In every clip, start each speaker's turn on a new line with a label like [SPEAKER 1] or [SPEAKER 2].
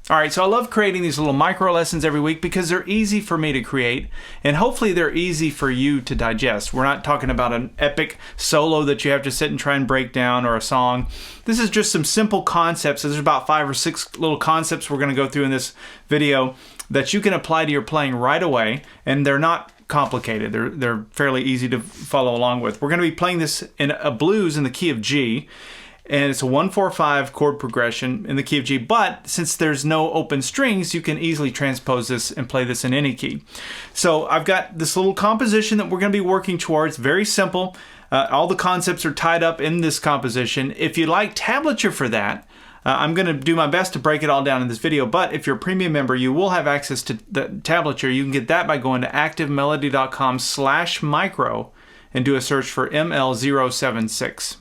[SPEAKER 1] All right, so I love creating these little micro lessons every week because they're easy for me to create, and hopefully they're easy for you to digest. We're not talking about an epic solo that you have to sit and try and break down, or a song. This is just some simple concepts. There's about 5 or 6 little concepts we're going to go through in this video that you can apply to your playing right away, and they're not complicated. They're fairly easy to follow along with. We're going to be playing this in a blues in the key of G. And it's a 1-4-5 chord progression in the key of G, but since there's no open strings, you can easily transpose this and play this in any key. So I've got this little composition that we're going to be working towards, very simple. All the concepts are tied up in this composition. If you like tablature for that, I'm going to do my best to break it all down in this video, but if you're a premium member, you will have access to the tablature. You can get that by going to activemelody.com/micro and do a search for ML076.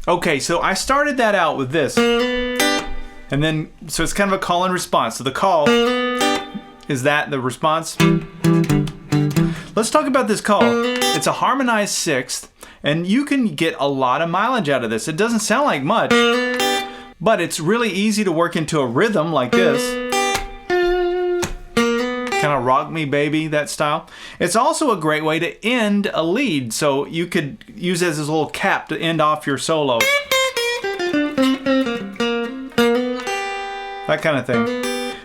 [SPEAKER 1] Okay, so I started that out with this, and then, so it's kind of a call and response. So the call is that, the response. Let's talk about this call. It's a harmonized sixth, and you can get a lot of mileage out of this. It doesn't sound like much, but it's really easy to work into a rhythm like this. Kind of rock me baby, that style. It's also a great way to end a lead, so you could use it as this little cap to end off your solo. That kind of thing.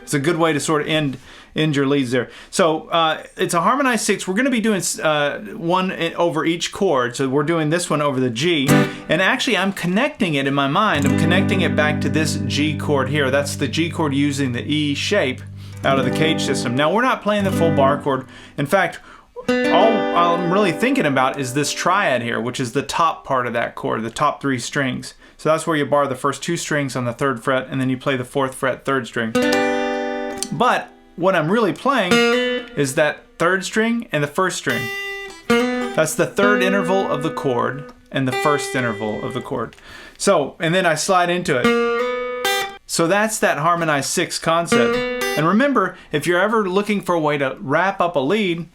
[SPEAKER 1] It's a good way to sort of end your leads there. So it's a harmonized sixth. We're going to be doing one over each chord. So we're doing this one over the G, and actually I'm connecting it in my mind. I'm connecting it back to this G chord here. That's the G chord using the E shape out of the cage system. Now we're not playing the full bar chord. In fact, all I'm really thinking about is this triad here, which is the top part of that chord, the top 3 strings. So that's where you bar the first 2 strings on the 3rd fret, and then you play the 4th fret 3rd string. But what I'm really playing is that 3rd string and the 1st string. That's the 3rd interval of the chord and the 1st interval of the chord. So, and then I slide into it. So that's that harmonized sixth concept. And remember, if you're ever looking for a way to wrap up a lead,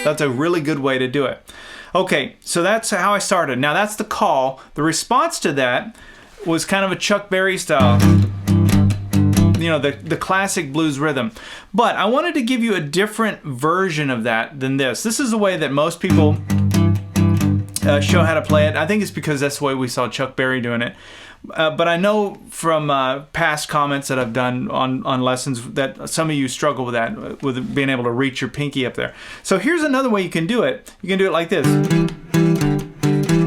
[SPEAKER 1] that's a really good way to do it. Okay, so that's how I started. Now that's the call. The response to that was kind of a Chuck Berry style. You know, the classic blues rhythm. But I wanted to give you a different version of that than this. This is the way that most people show how to play it. I think it's because that's the way we saw Chuck Berry doing it. But I know from past comments that I've done on lessons that some of you struggle with that, with being able to reach your pinky up there. So here's another way you can do it. You can do it like this.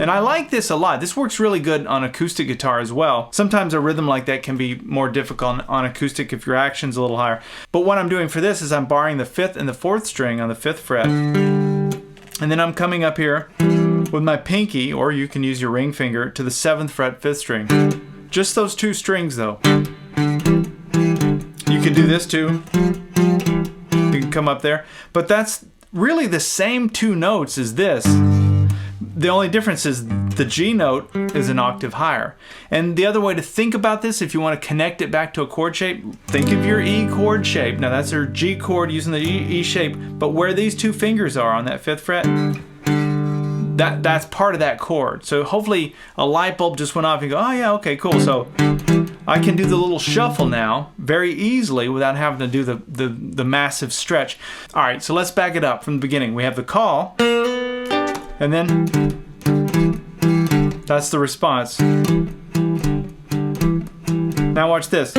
[SPEAKER 1] And I like this a lot. This works really good on acoustic guitar as well. Sometimes a rhythm like that can be more difficult on acoustic if your action's a little higher. But what I'm doing for this is I'm barring the 5th and the 4th string on the 5th fret. And then I'm coming up here with my pinky, or you can use your ring finger, to the 7th fret 5th string. Just those 2 strings though. You can do this too. You can come up there. But that's really the same 2 notes as this. The only difference is the G note is an octave higher. And the other way to think about this, if you want to connect it back to a chord shape, think of your E chord shape. Now that's our G chord using the E shape, but where these 2 fingers are on that 5th fret, that's part of that chord. So hopefully a light bulb just went off and you go, oh yeah, okay, cool. So I can do the little shuffle now very easily without having to do the massive stretch. All right, so let's back it up from the beginning. We have the call, and then that's the response. Now watch this.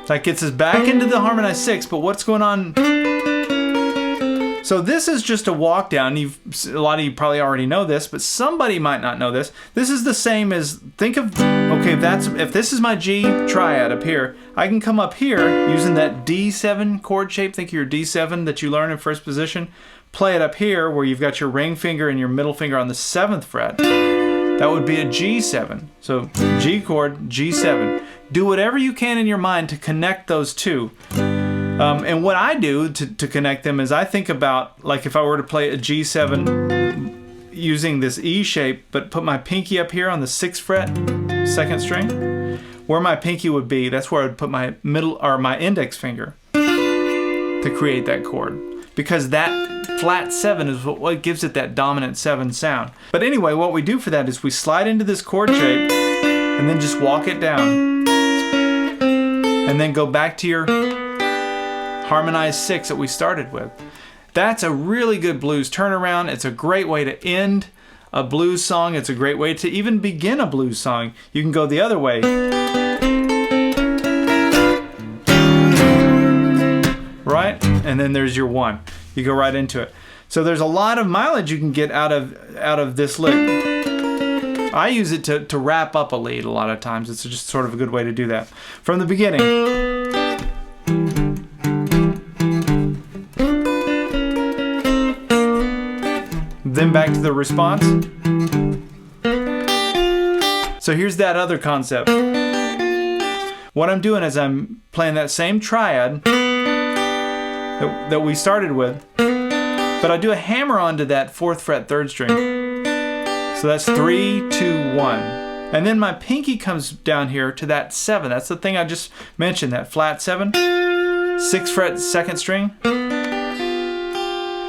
[SPEAKER 1] That gets us back into the harmonized sixth, but what's going on? So this is just a walk down. A lot of you probably already know this, but somebody might not know this. This is the same as, think of, okay, if this is my G triad up here, I can come up here using that D7 chord shape. Think of your D7 that you learn in first position. Play it up here where you've got your ring finger and your middle finger on the 7th fret. that would be a G7. So G chord, G7. Do whatever you can in your mind to connect those two. And what I do to connect them is I think about, like, if I were to play a G7 using this E shape, but put my pinky up here on the 6th fret, 2nd string, where my pinky would be, that's where I would put my middle or my index finger to create that chord. Because that flat 7 is what gives it that dominant 7 sound. But anyway, what we do for that is we slide into this chord shape and then just walk it down. And then go back to your harmonized 6 that we started with. That's a really good blues turnaround. It's a great way to end a blues song. It's a great way to even begin a blues song. You can go the other way. Right? And then there's your 1. You go right into it. So there's a lot of mileage you can get out of this lick. I use it to wrap up a lead a lot of times. It's just sort of a good way to do that. From the beginning. Then back to the response. So here's that other concept. What I'm doing is I'm playing that same triad that we started with, but I do a hammer onto that 4th fret 3rd string. So that's 3, 2, 1. And then my pinky comes down here to that 7. That's the thing I just mentioned, that flat 7. 6th fret 2nd string.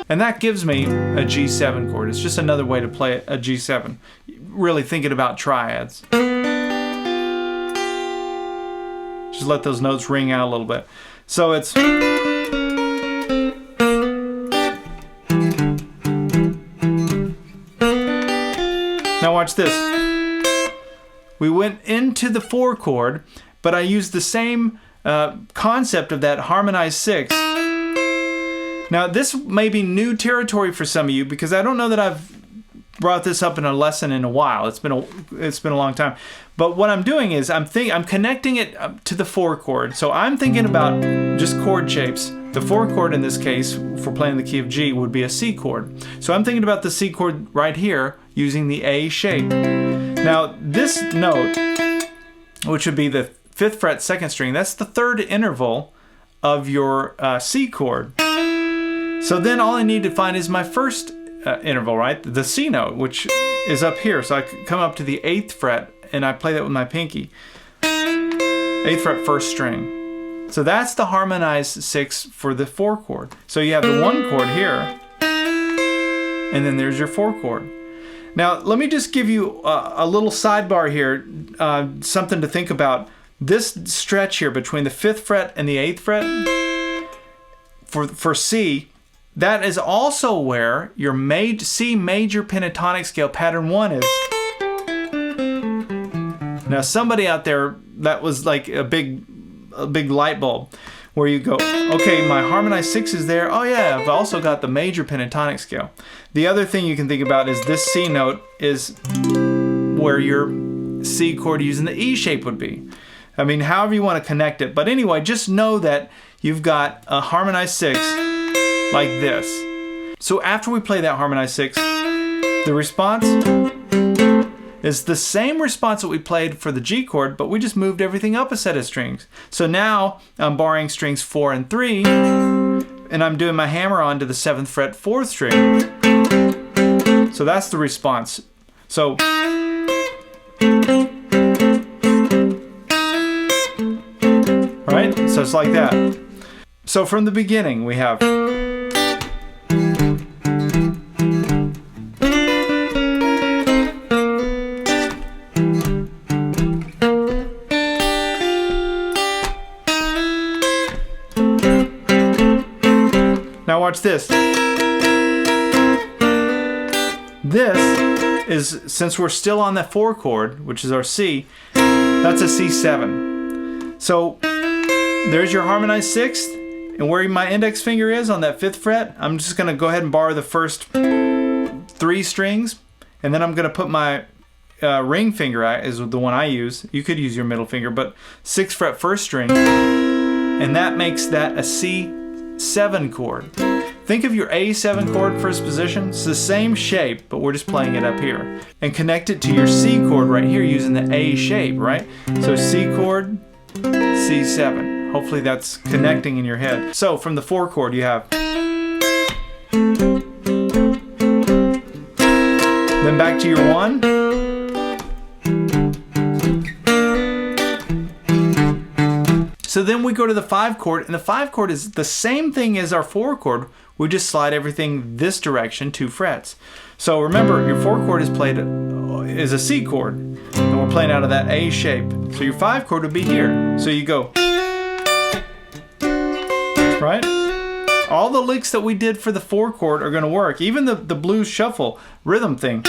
[SPEAKER 1] And that gives me a G7 chord. It's just another way to play a G7. Really thinking about triads. Just let those notes ring out a little bit. So it's... Now watch this. We went into the 4 chord, but I used the same concept of that harmonized 6. Now this may be new territory for some of you because I don't know that I've brought this up in a lesson in a while. It's been a long time. But what I'm doing is I'm connecting it to the 4 chord. So I'm thinking about just chord shapes. The 4 chord in this case, for playing the key of G, would be a C chord. So I'm thinking about the C chord right here using the A shape. Now this note, which would be the 5th fret 2nd string, that's the 3rd interval of your C chord. So then all I need to find is my first interval, right? The C note, which is up here. So I come up to the 8th fret and I play that with my pinky. 8th fret 1st string. So that's the harmonized 6 for the 4 chord. So you have the 1 chord here, and then there's your 4 chord. Now let me just give you a little sidebar here, something to think about. This stretch here between the 5th fret and the 8th fret for C, that is also where your C major pentatonic scale pattern 1 is. Now somebody out there, that was like a big light bulb where you go, okay, my harmonized 6 is there. Oh yeah, I've also got the major pentatonic scale. The other thing you can think about is this C note is where your C chord using the E shape would be. I mean, however you want to connect it. But anyway, just know that you've got a harmonized 6 like this. So after we play that harmonized 6, the response is the same response that we played for the G chord, but we just moved everything up a set of strings. So now I'm borrowing strings 4 and 3, and I'm doing my hammer on to the 7th fret 4th string. So that's the response. So right? So it's like that. So from the beginning we have now watch this. This is, since we're still on that 4 chord, which is our C, that's a C7. So there's your harmonized 6th, and where my index finger is on that 5th fret, I'm just going to go ahead and borrow the first 3 strings, and then I'm going to put my ring finger, is the one I use. You could use your middle finger, but 6th fret 1st string, and that makes that a C7 chord. Think of your A7 chord first position. It's the same shape, but we're just playing it up here. And connect it to your C chord right here using the A shape, right? So C chord, C7. Hopefully that's connecting in your head. So from the 4 chord you have. Then back to your 1. So then we go to the 5 chord, and the 5 chord is the same thing as our 4 chord. We just slide everything this direction 2 frets. So remember, your 4 chord is played is a C chord, and we're playing out of that A shape. So your 5 chord would be here. So you go, right? All the licks that we did for the 4 chord are going to work. Even the blues shuffle rhythm thing,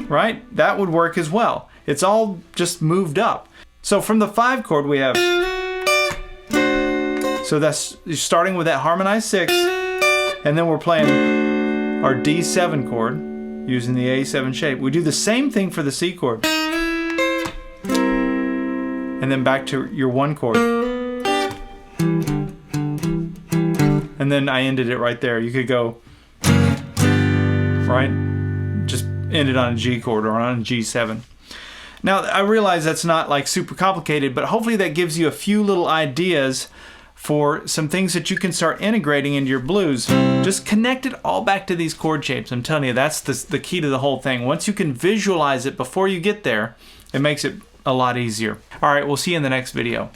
[SPEAKER 1] right? That would work as well. It's all just moved up. So from the 5 chord we have, so that's starting with that harmonized 6, and then we're playing our D7 chord using the A7 shape. We do the same thing for the C chord. And then back to your 1 chord. And then I ended it right there. You could go, right? Just end it on a G chord or on a G7. Now, I realize that's not like super complicated, but hopefully that gives you a few little ideas for some things that you can start integrating into your blues. Just connect it all back to these chord shapes. I'm telling you, that's the key to the whole thing. Once you can visualize it before you get there, it makes it a lot easier. All right, we'll see you in the next video.